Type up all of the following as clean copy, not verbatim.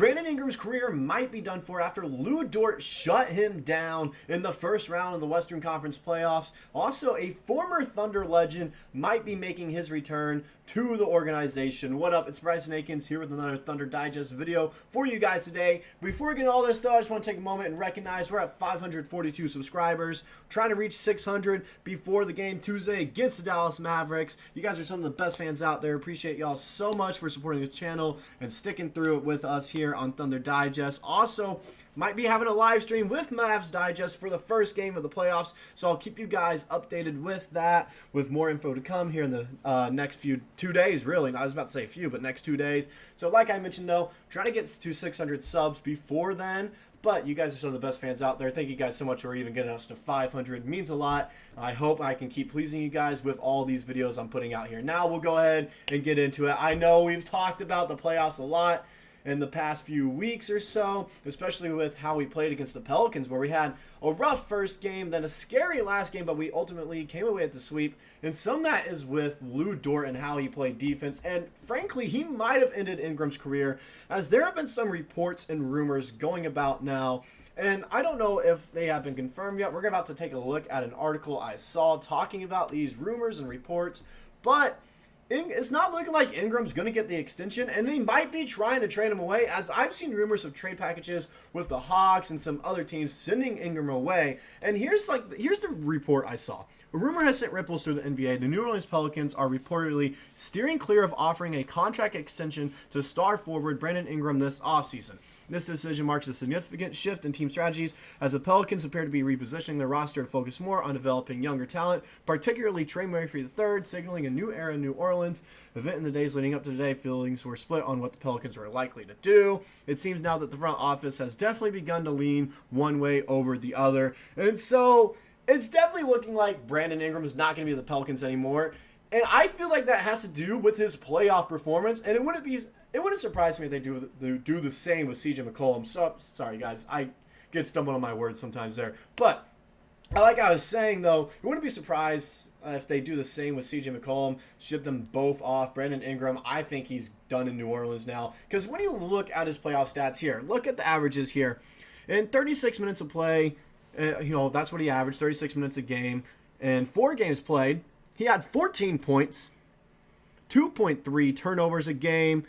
Brandon Ingram's career might be done for after Lu Dort shut him down in the first round of the Western Conference playoffs. Also, a former Thunder legend might be making his return to the organization. What up? It's Bryson Akins here with another Thunder Digest video for you guys today. Before we get all this though, I just want to take a moment and recognize we're at 542 subscribers. We're trying to reach 600 before the game Tuesday against the Dallas Mavericks. You guys are some of the best fans out there. Appreciate y'all so much for supporting the channel and sticking through it with us here on Thunder Digest. Also, might be having a live stream with Mavs Digest for the first game of the playoffs, so I'll keep you guys updated with that, with more info to come here in the next 2 days, really. I was about to say a few, but next 2 days. So like I mentioned, though, trying to get to 600 subs before then, but you guys are some of the best fans out there. Thank you guys so much for even getting us to 500. It means a lot. I hope I can keep pleasing you guys with all these videos I'm putting out here. Now we'll go ahead and get into it. I know we've talked about the playoffs a lot in the past few weeks or so, especially with how we played against the Pelicans, where we had a rough first game, then a scary last game, but we ultimately came away at the sweep. And some of that is with Lu Dort and how he played defense. And frankly, he might have ended Ingram's career, as there have been some reports and rumors going about now. And I don't know if they have been confirmed yet. We're about to take a look at an article I saw talking about these rumors and reports. But it's not looking like Ingram's going to get the extension, and they might be trying to trade him away, as I've seen rumors of trade packages with the Hawks and some other teams sending Ingram away. And here's the report I saw. A rumor has sent ripples through the NBA. The New Orleans Pelicans are reportedly steering clear of offering a contract extension to star forward Brandon Ingram this offseason. This decision marks a significant shift in team strategies, as the Pelicans appear to be repositioning their roster to focus more on developing younger talent, particularly Trey Murphy III, signaling a new era in New Orleans. Event in the days leading up to today, feelings were split on what the Pelicans were likely to do. It seems now that the front office has definitely begun to lean one way over the other. And so it's definitely looking like Brandon Ingram is not going to be the Pelicans anymore. And I feel like that has to do with his playoff performance, and it wouldn't surprise me if they do the same with CJ McCollum. So, sorry, guys. I get stumbled on my words sometimes there. But like I was saying, though, it wouldn't be surprised if they do the same with CJ McCollum, ship them both off. Brandon Ingram, I think he's done in New Orleans now. Because when you look at his playoff stats here, look at the averages here. In 36 minutes of play, that's what he averaged, 36 minutes a game. In 4 games played, he had 14 points, 2.3 turnovers a game,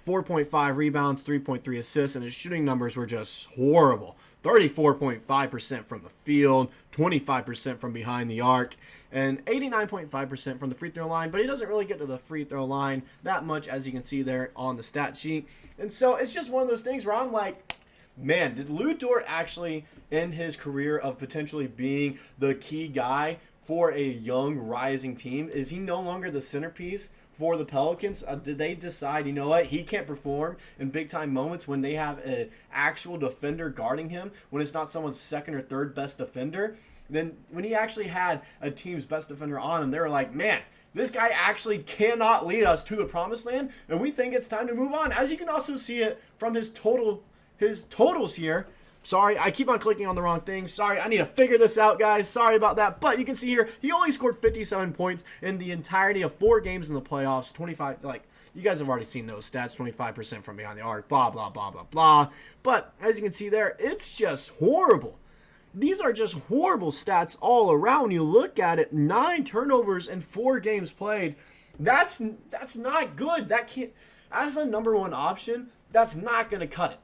4.5 rebounds, 3.3 assists, and his shooting numbers were just horrible. 34.5% from the field, 25% from behind the arc, and 89.5% from the free throw line, but he doesn't really get to the free throw line that much, as you can see there on the stat sheet. And so it's just one of those things where I'm like, man, did Lu Dort actually end his career of potentially being the key guy for a young, rising team? Is he no longer the centerpiece for the Pelicans? Did they decide, you know what, he can't perform in big-time moments when they have an actual defender guarding him, when it's not someone's second or third best defender? Then when he actually had a team's best defender on him, they were like, man, this guy actually cannot lead us to the promised land, and we think it's time to move on. As you can also see it from his totals here. Sorry, I keep on clicking on the wrong thing. Sorry, I need to figure this out, guys. Sorry about that. But you can see here, he only scored 57 points in the entirety of 4 games in the playoffs. 25, you guys have already seen those stats, 25% from behind the arc, blah, blah, blah, blah, blah. But as you can see there, it's just horrible. These are just horrible stats all around. When you look at it, 9 turnovers in 4 games played. That's not good. That can't, as the number one option, that's not going to cut it.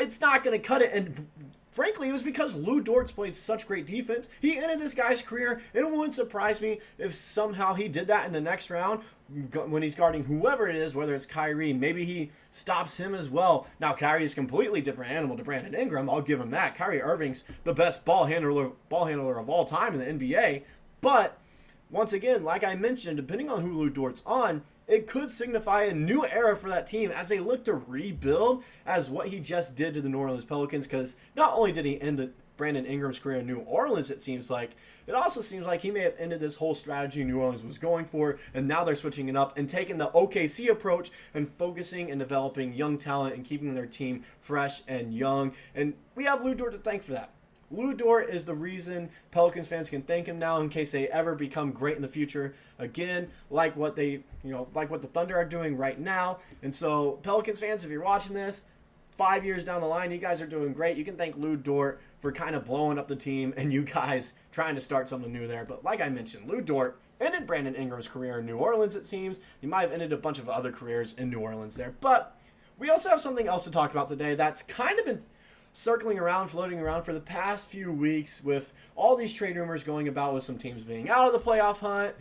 It's not going to cut it, and frankly, it was because Lu Dort's played such great defense. He ended this guy's career. It wouldn't surprise me if somehow he did that in the next round when he's guarding whoever it is, whether it's Kyrie. Maybe he stops him as well. Now, Kyrie's a completely different animal to Brandon Ingram. I'll give him that. Kyrie Irving's the best ball handler of all time in the NBA. But once again, like I mentioned, depending on who Lu Dort's on, it could signify a new era for that team as they look to rebuild, as what he just did to the New Orleans Pelicans. Because not only did he end Brandon Ingram's career in New Orleans, it seems like, it also seems like he may have ended this whole strategy New Orleans was going for, and now they're switching it up and taking the OKC approach and focusing and developing young talent and keeping their team fresh and young. And we have Lu Dort to thank for that. Lu Dort is the reason Pelicans fans can thank him now in case they ever become great in the future again, like what the Thunder are doing right now. And so, Pelicans fans, if you're watching this, 5 years down the line, you guys are doing great. You can thank Lou Dort for kind of blowing up the team and you guys trying to start something new there. But like I mentioned, Lou Dort ended Brandon Ingram's career in New Orleans, it seems. He might have ended a bunch of other careers in New Orleans there. But we also have something else to talk about today that's kind of been circling around, floating around for the past few weeks with all these trade rumors going about with some teams being out of the playoff hunt,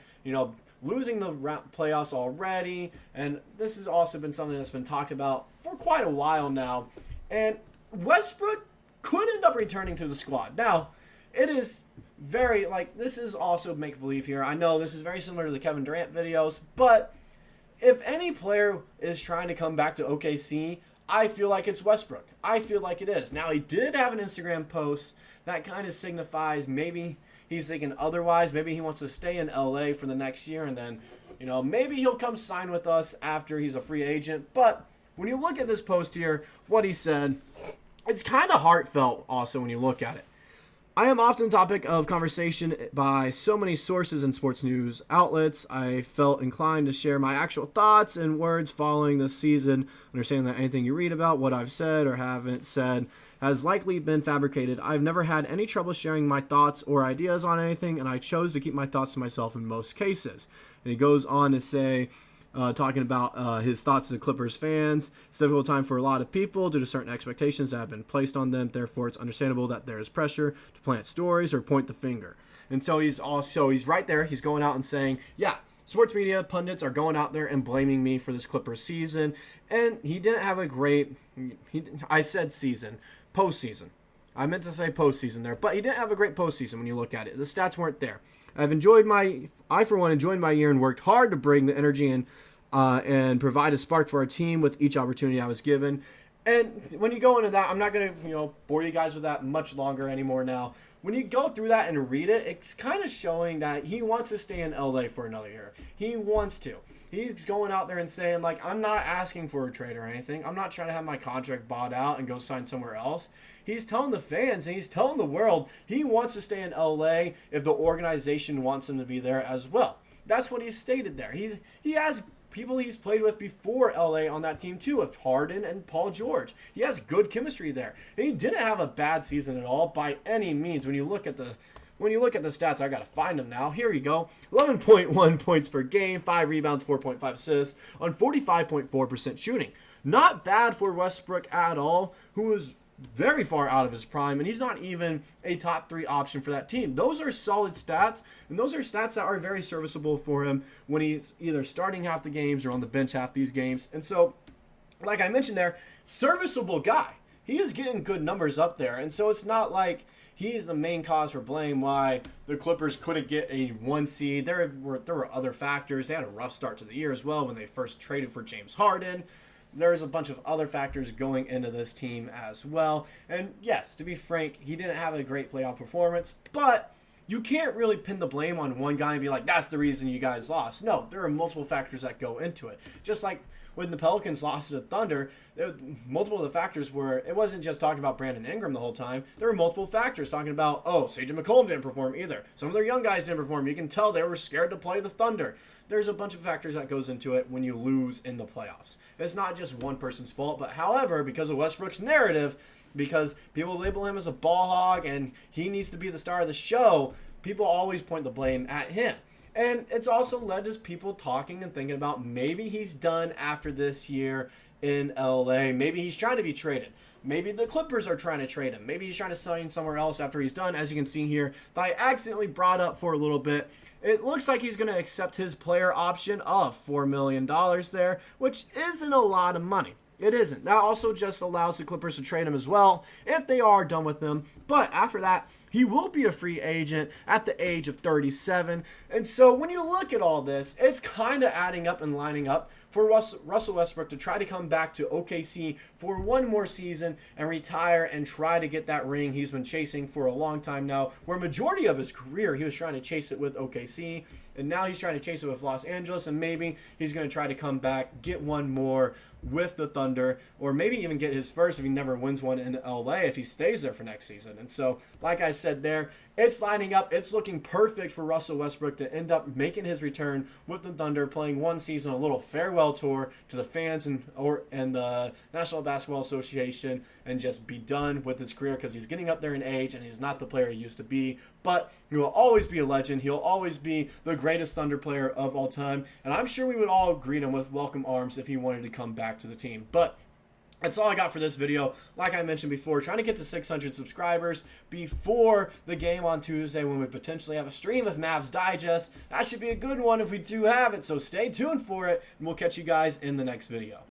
losing the playoffs already. And this has also been something that's been talked about for quite a while now. And Westbrook could end up returning to the squad. Now, it is very, this is also make-believe here. I know this is very similar to the Kevin Durant videos, but if any player is trying to come back to OKC, I feel like it's Westbrook. I feel like it is. Now, he did have an Instagram post that kind of signifies maybe he's thinking otherwise. Maybe he wants to stay in LA for the next year, and then, maybe he'll come sign with us after he's a free agent. But when you look at this post here, what he said, it's kind of heartfelt also when you look at it. I am often topic of conversation by so many sources and sports news outlets. I felt inclined to share my actual thoughts and words following this season, understanding that anything you read about what I've said or haven't said has likely been fabricated. I've never had any trouble sharing my thoughts or ideas on anything, and I chose to keep my thoughts to myself in most cases. And he goes on to say, talking about his thoughts to the Clippers fans. It's a difficult time for a lot of people due to certain expectations that have been placed on them. Therefore, it's understandable that there is pressure to plant stories or point the finger. And so he's right there. He's going out and saying, yeah, sports media pundits are going out there and blaming me for this Clippers season. And he didn't have a great, I said season, postseason. I meant to say postseason there, but he didn't have a great postseason when you look at it. The stats weren't there. I for one enjoyed my year and worked hard to bring the energy and provide a spark for our team with each opportunity I was given. And when you go into that, I'm not going to bore you guys with that much longer anymore now. When you go through that and read it, it's kind of showing that he wants to stay in LA for another year. He wants to. He's going out there and saying, I'm not asking for a trade or anything. I'm not trying to have my contract bought out and go sign somewhere else. He's telling the fans and he's telling the world he wants to stay in LA if the organization wants him to be there as well. That's what he's stated there. He has people he's played with before LA on that team too, with Harden and Paul George. He has good chemistry there. And he didn't have a bad season at all by any means. When you look at the stats, I got to find them now. Here you go. 11.1 points per game, 5 rebounds, 4.5 assists on 45.4% shooting. Not bad for Westbrook at all, who was very far out of his prime, and he's not even a top 3 option for that team. Those are solid stats, and those are stats that are very serviceable for him when he's either starting half the games or on the bench half these games. And so, like I mentioned there, serviceable guy. He is getting good numbers up there, and so it's not like he's the main cause for blame why the Clippers couldn't get a 1 seed. There were other factors. They had a rough start to the year as well when they first traded for James Harden. There's a bunch of other factors going into this team as well. And yes, to be frank, he didn't have a great playoff performance, but you can't really pin the blame on one guy and be like, that's the reason you guys lost. No, there are multiple factors that go into it. Just like when the Pelicans lost to the Thunder, multiple of the factors were, it wasn't just talking about Brandon Ingram the whole time. There were multiple factors talking about, CJ McCollum didn't perform either. Some of their young guys didn't perform. You can tell they were scared to play the Thunder. There's a bunch of factors that goes into it when you lose in the playoffs. It's not just one person's fault, but however, because of Westbrook's narrative, because people label him as a ball hog and he needs to be the star of the show, people always point the blame at him. And it's also led to people talking and thinking about maybe he's done after this year in LA. Maybe he's trying to be traded. Maybe the Clippers are trying to trade him. Maybe he's trying to sign somewhere else after he's done. As you can see here, that I accidentally brought up for a little bit. It looks like he's going to accept his player option of $4 million there, which isn't a lot of money. It isn't. That also just allows the Clippers to trade him as well if they are done with him. But after that, he will be a free agent at the age of 37. And so when you look at all this, it's kind of adding up and lining up for Russell Westbrook to try to come back to OKC for one more season and retire and try to get that ring he's been chasing for a long time now, where majority of his career he was trying to chase it with OKC, and now he's trying to chase it with Los Angeles, and maybe he's going to try to come back, get one more with the Thunder, or maybe even get his first if he never wins one in LA if he stays there for next season. And so, like I said there, it's lining up. It's looking perfect for Russell Westbrook to end up making his return with the Thunder, playing one season, a little farewell tour to the fans and the National Basketball Association, and just be done with his career, because he's getting up there in age and he's not the player he used to be. But he will always be a legend. He'll always be the greatest Thunder player of all time, and I'm sure we would all greet him with welcome arms if he wanted to come back to the team. But that's all I got for this video. Like I mentioned before, trying to get to 600 subscribers before the game on Tuesday, when we potentially have a stream of Mavs Digest. That should be a good one if we do have it, so stay tuned for it, and we'll catch you guys in the next video.